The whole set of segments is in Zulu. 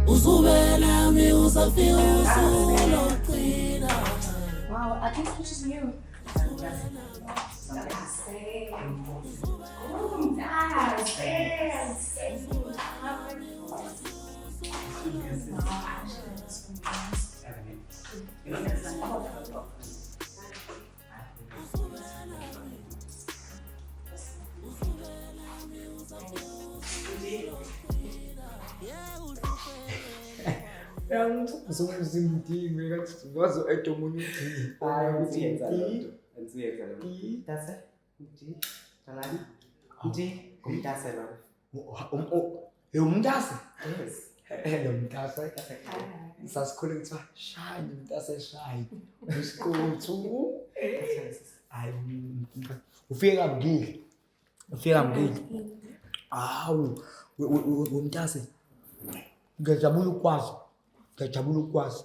Uzubelami uzafika usuloqina. Wow, I think it's just you. Zimdingi ngathi wazo edomunye umntase hello mntase sasikhule kuthiwa shine mntase shine usikuthu hayi ufike kamngile hawu umntase ngiyajabula ukwazi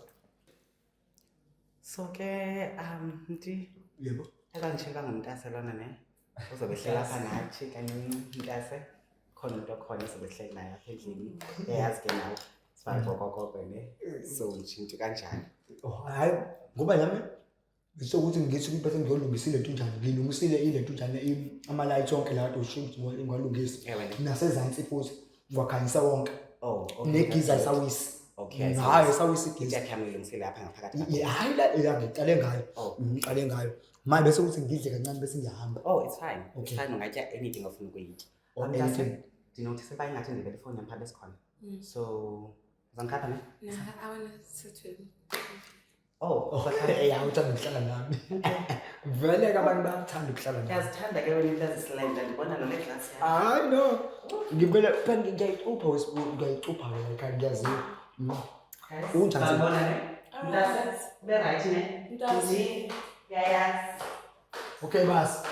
So ke mnti yebo akangishela ngamntase lona ne uzobe hlela lapha nathi kanye umntase khona into khona uzobe hlela naye apha endlini eyazi ke nawe sifakoko ne so ngishintshe kanjani hayi ngoba nami ukuthi ngithi kuphethe ngiyolungisile into ngilungisile ile into ama-light onke la kade ushintshe ngwalungisa nasezansi futhi wakhanyisa wonke negiza isawisi hayi isawisi igiza ngilungisile lapha ngaphakathi hayi la ngiqale ngayo manje bese ukuthi ngidle kancane bese ngiyahamba it's fine ungatya anything ofuna ukuyitya ndinothise ba ingathi ndivele ifowuni yam phaa besikhona so uzangikhapha ne I want to sit with you. uthanda ukuhlala nami vele ke abantu bayakuthanda ukuhlala nami yazithanda ke wena into ezislenda ndibona nole glass yakho hayi no ngivele phela ngiyayicupha ngiyayicupha wena kanti ngiyaziyo unjani ngibona ne mntase be right ne Mntase. yayazi okay basi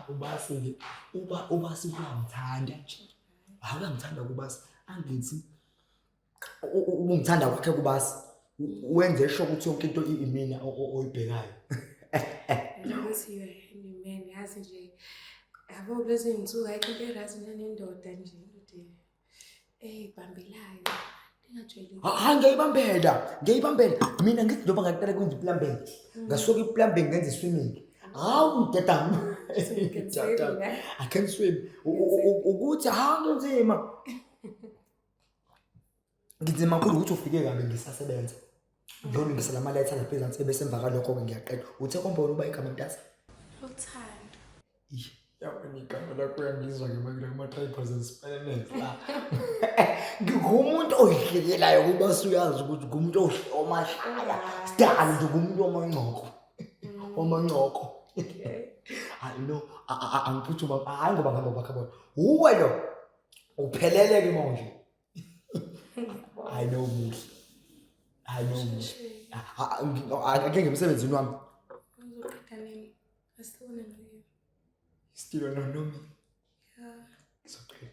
ubasi uyamthanda uyamthanda kubasi angithi ungithanda kwakhe kubasi wenze sho ukuthi yonke into imina oyibhekayo Ukuthi you man yazi nje yabo kulezi insuku ayikho razi nendoda nje ukuthi bambelayo ngingajwayeli hayi ngiyibambela mina ngithi njengoba ngaqala kwenza iplumbing ngasuka iplumbing ngenza swimming hawu dadam I can swim ukuthi ngizima kakhulu ukuthi ufike kabi ngisasebenza ngiyolungisa la malayitha lapha ezansi bese emva kalokho ngiyaqeda uthe kombona uba igama mntasa uthando yabona igama lakho uyangizwa ngemangela kuma-triples and spellements la ngumuntu oyihlekelayo kuba suyazi ukuthi ngumuntu omashaya sidala nje ngumuntu omancoko hayi no angiphuthuma hayi ngoba ngihamba bakhabona uwe lo uphelele ke manje I know muhle ake ngemsebenzini wami still don't know me it's okay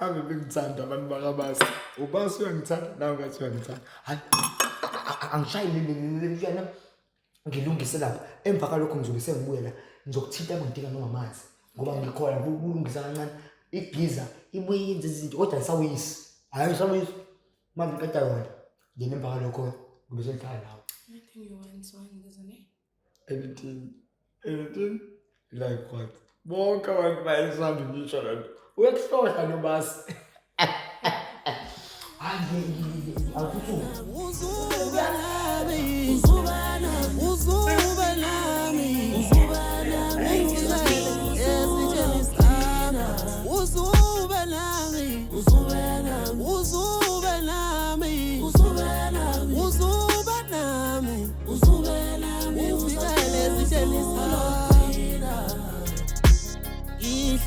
ave bengithanda abantu bakabasi ubasi uyangithanda nawe ngathi uyangithanda hayi angishayile lena ngilungise lapha emva kalokho ngizobe sengibuye la ngizokuthinta amantika noma amanzi ngoba ngikhona ukulungisa kancane igiza ibuye yenze izinto kodwa isawisi hayi isawisi manje ngikada yona ngene emva kalokho ngibe sengihlala nawe anything you want so isn't it anything like what bonke abantu bayisanda ngisho la nto uyekuhlohla nobasi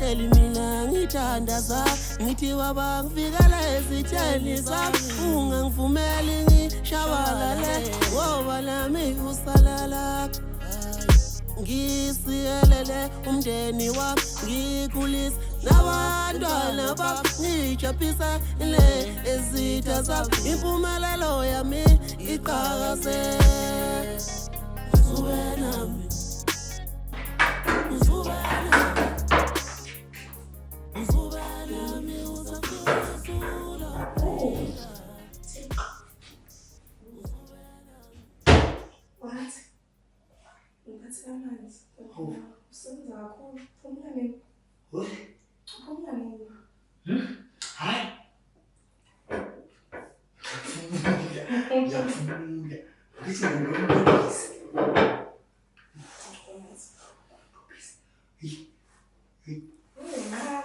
Ihleli mina ngithandaza ngithi wabangifikela ezitheni zami ungangivumeli ngishabalale ngoba nami usalala ngisiyelele umndeni wami ngikhulisa nabantwana bami ngijaphisa le ezitha zami impumelelo yami iqhakaze uwe nami ngathi amanzi. Usebenza kakhulu. Phumula nini? Phumula nini? Hayi. Ngiyafuna. Ngithi ngilungise.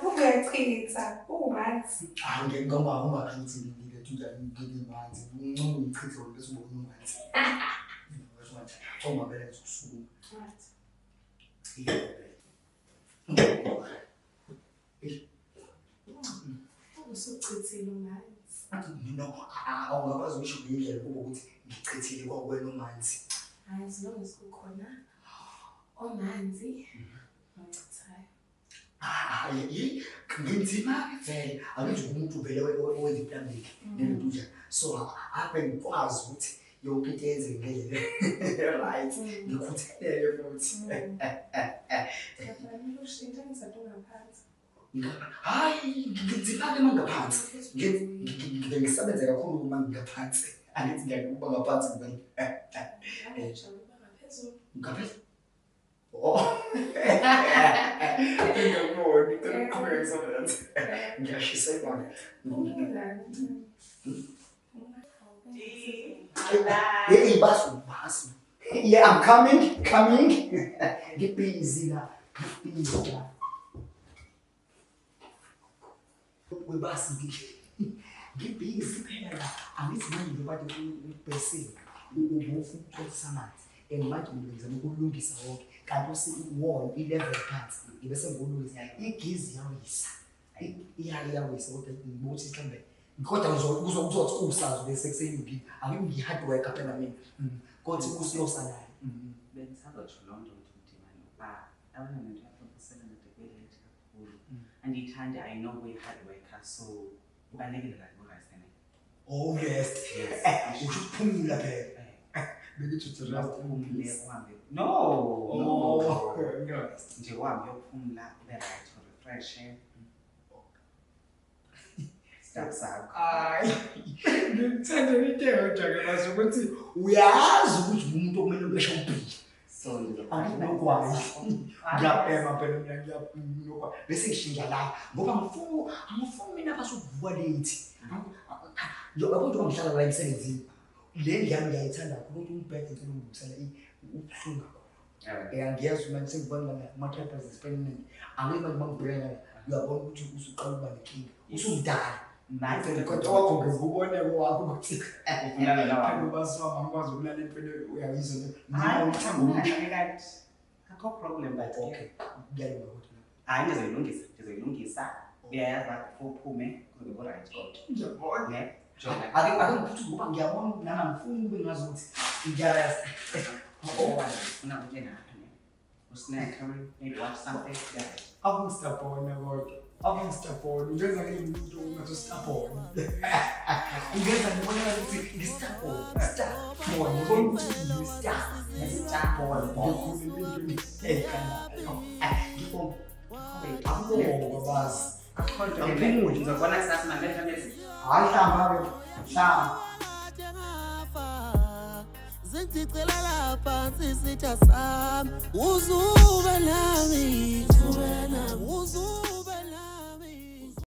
Ungachitha, ungathi. Ngingoma ungathi ngile manzi. Ngicela ngichithe bese ubona umanzi. Uma vele ngizokusukuma. Usuchithile umanzi. No, awungakwazi ukusho ngendlela ukuthi ngichithile kwakwena umanzi. Hayi, as long as kukhona omanzi ongichithayo. Ngenzima vele akenzi umuntu vele owenza i-plumbing nento njalo. So apha ngikwazi ukuthi yonke into yenze ngendlela right. Ngikhuthalele futhi. Kufanele ushintshe ngizathu ngaphansi. Hayi, ngizifake mangaphansi. Ngisebenza kakhulu uma ngingaphansi. Angithi ngiyakuba ngaphansi ngibani. Ngaphezulu. Oh. Ngiyabona, ngikuqhubeka ngisebenza. Ngiyashisa ibona. Hey, basu. Yeah, I'm coming. Get busy now. Webasi ngibhizi phela angithi manje ngibathi ubhesile ubufu usamanzi manje ngizama ukulungisa wonke kanti usi-wall i-level phansi ngibese ngolungisa igizi yawisa iyawisa kodwa ngibuthi mhlambe kodwa uzothi usazi bese kuseyini angimi-hard work phela mina kodwa usiyosalayo bengisazotsho loo nto ukuthi mani abantwana nje abasebenza kwelate kakhulu andiyithandi I know we-hard worker so kubalulekile kakhulu oh yes usho ukuphumula phela bekithi uthi uphumule uhambe no nje uhambe uyophumula ube right refresh stop sakho hayi ngithanda into base ukuthi uyazi ukuthi umuntu okumele ubesha ubhili so angikwazi ngiyabhema phela mina ngiyabhema bese ngishinga la ngoba angifuni mina basukuvuka late yabo nje ngihlala la emsebenzini le ngiyami ngiyayithanda kakhulu ukuthi umbhede ngicela ungibusela ubuhlungu ngiyazi manje sengibona ama-trappers experiment angeke manje bangibheka uyabona ukuthi usuqala ukuba nenkinga usumdala manje kodwa wakho ngizobona kwakho ukuthi ufuna la ubaswa ngikwazi ukulala empeleni uyayizwa akho problem but okay ngiyalunga ukuthi hayi ngizoyilungisa uyayazi lapho uphume kuzobe right ngiyabona Jonah. Ake ngikuthi ngoba ngiyabona nami ngifuna ube ngazi ukuthi ngiyayazi. Ufuna ukuthi ngaphi? Usnack, maybe watch something. Akustabona kodwa. Akustabona. Ungenza ke umuntu ongathi ustabona. Ungenza ngibona ukuthi ngistabona. Stabona. Ngibona ukuthi ngistabona. Ngikhuluma into ekana. Ngifuna. Akho babazi. Akhona ngizobona kusasa manje manje. Hayi hlamba. Zicicela lapha sisitha sami uzube nami